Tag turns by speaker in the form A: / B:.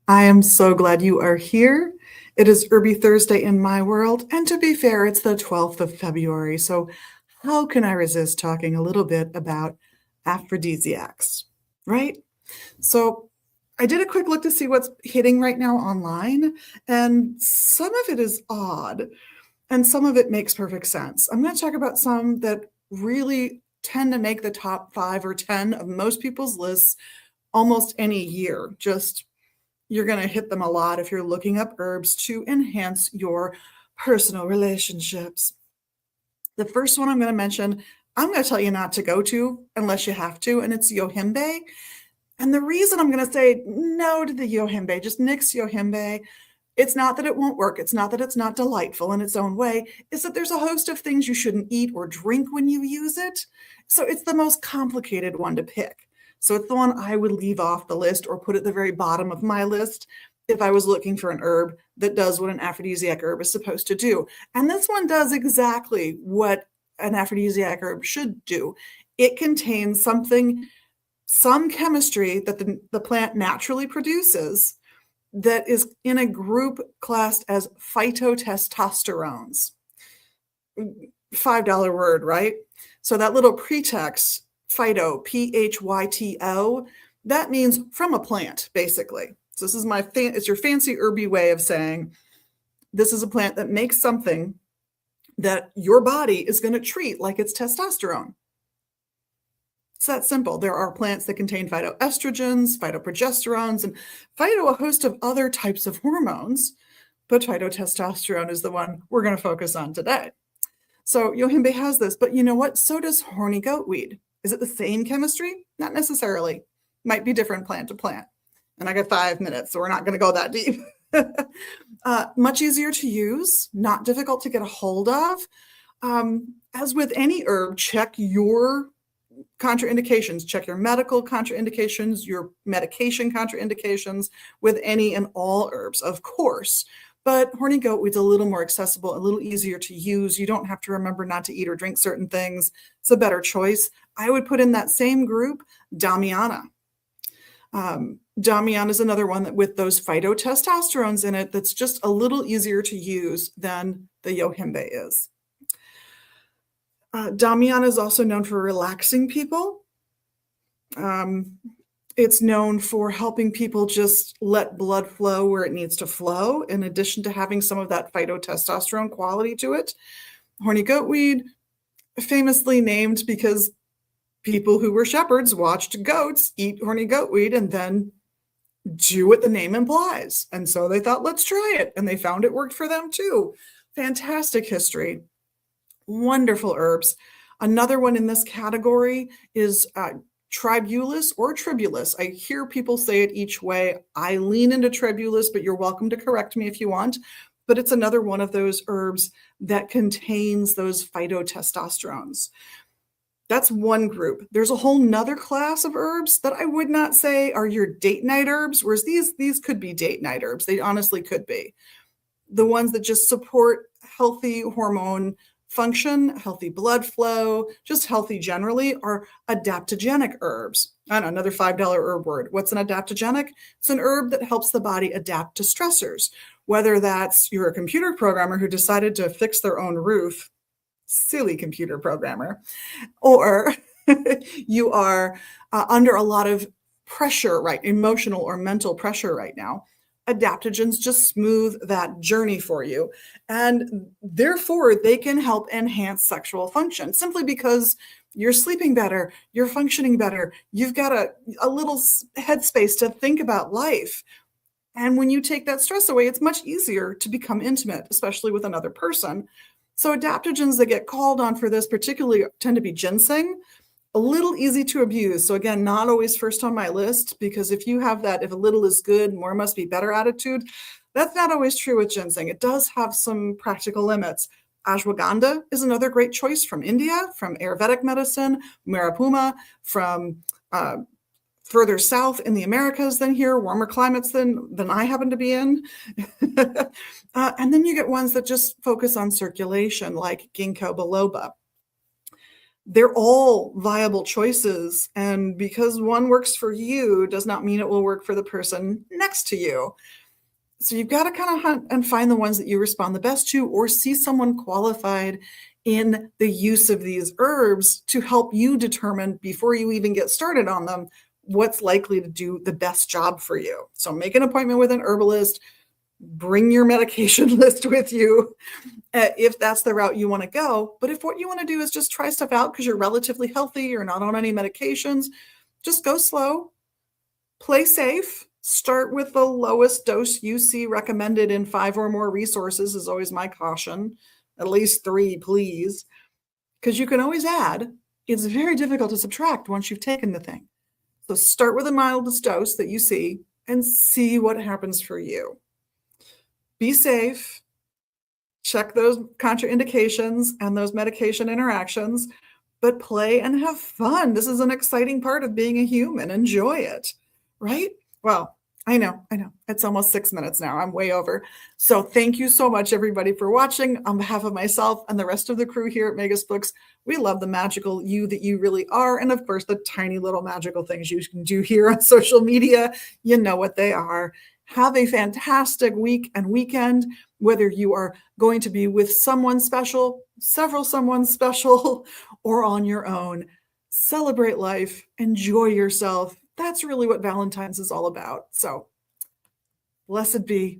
A: I am so glad you are here. It is Herby Thursday in my world, and to be fair, it's the 12th of February. So, how can I resist talking a little bit about aphrodisiacs, right? So, I did a quick look to see what's hitting right now online, and some of it is odd, and some of it makes perfect sense. I'm going to talk about some that really tend to make the top 5 or 10 of most people's lists almost any year. Just you're going to hit them a lot if you're looking up herbs to enhance your personal relationships. The first one I'm going to mention, I'm going to tell you not to go to unless you have to, and it's yohimbe. And the reason I'm going to say no to the yohimbe, just nix yohimbe, it's not that it won't work. It's not that it's not delightful in its own way. It's that there's a host of things you shouldn't eat or drink when you use it. So it's the most complicated one to pick. So it's the one I would leave off the list or put at the very bottom of my list if I was looking for an herb that does what an aphrodisiac herb is supposed to do. And this one does exactly what an aphrodisiac herb should do. It contains some chemistry that the plant naturally produces that is in a group classed as phytotestosterones. $5 word, right? So that little pretext, phyto, P-H-Y-T-O, that means from a plant, basically. So this is it's your fancy herby way of saying this is a plant that makes something that your body is going to treat like it's testosterone. It's that simple. There are plants that contain phytoestrogens, phytoprogesterones, and a host of other types of hormones, but phytotestosterone is the one we're going to focus on today. So yohimbe has this, but you know what? So does horny goatweed. Is it the same chemistry? Not necessarily. Might be different plant to plant. And I got 5 minutes, so we're not going to go that deep. Much easier to use, not difficult to get a hold of. As with any herb, check your contraindications, check your medical contraindications, your medication contraindications with any and all herbs, of course. But horny goatweed's a little more accessible, a little easier to use. You don't have to remember not to eat or drink certain things. It's a better choice. I would put in that same group Damiana. Damiana is another one that with those phytotestosterones in it that's just a little easier to use than the yohimbe is. Damiana is also known for relaxing people. It's known for helping people just let blood flow where it needs to flow, in addition to having some of that phytotestosterone quality to it. Horny goatweed, famously named because people who were shepherds watched goats eat horny goatweed and then do what the name implies. And so they thought, let's try it. And they found it worked for them too. Fantastic history. Wonderful herbs. Another one in this category is tribulus or tribulus. I hear people say it each way. I lean into tribulus, but you're welcome to correct me if you want. But it's another one of those herbs that contains those phytotestosterones. That's one group. There's a whole nother class of herbs that I would not say are your date night herbs, whereas these could be date night herbs. They honestly could be. The ones that just support healthy hormone function, healthy blood flow, just healthy generally, are adaptogenic herbs. I don't know, another $5 herb word. What's an adaptogenic? It's an herb that helps the body adapt to stressors, whether that's you're a computer programmer who decided to fix their own roof, silly computer programmer, or you are under a lot of pressure, right? Emotional or mental pressure right now. Adaptogens just smooth that journey for you. And therefore, they can help enhance sexual function simply because you're sleeping better, you're functioning better, you've got a little headspace to think about life. And when you take that stress away, it's much easier to become intimate, especially with another person. So adaptogens that get called on for this particularly tend to be ginseng, a little easy to abuse. So again, not always first on my list, because if you have that, if a little is good, more must be better attitude, that's not always true with ginseng. It does have some practical limits. Ashwagandha is another great choice from India, from Ayurvedic medicine, Marapuma, from further south in the Americas than here, warmer climates than I happen to be in. And then you get ones that just focus on circulation, like ginkgo biloba. They're all viable choices. And because one works for you does not mean it will work for the person next to you. So you've got to kind of hunt and find the ones that you respond the best to, or see someone qualified in the use of these herbs to help you determine before you even get started on them what's likely to do the best job for you. So make an appointment with an herbalist, bring your medication list with you if that's the route you want to go. But if what you want to do is just try stuff out because you're relatively healthy, you're not on any medications, just go slow, play safe. Start with the lowest dose you see recommended in 5 or more resources is always my caution. At least 3, please, because you can always add. It's very difficult to subtract once you've taken the thing. So start with the mildest dose that you see and see what happens for you. Be safe. Check those contraindications and those medication interactions, but play and have fun. This is an exciting part of being a human. Enjoy it, right? Well, I know. It's almost 6 minutes now. I'm way over. So thank you so much, everybody, for watching. On behalf of myself and the rest of the crew here at Magus Books, we love the magical you that you really are. And of course, the tiny little magical things you can do here on social media. You know what they are. Have a fantastic week and weekend, whether you are going to be with someone special, several someone special, or on your own. Celebrate life, enjoy yourself. That's really what Valentine's is all about. So, blessed be.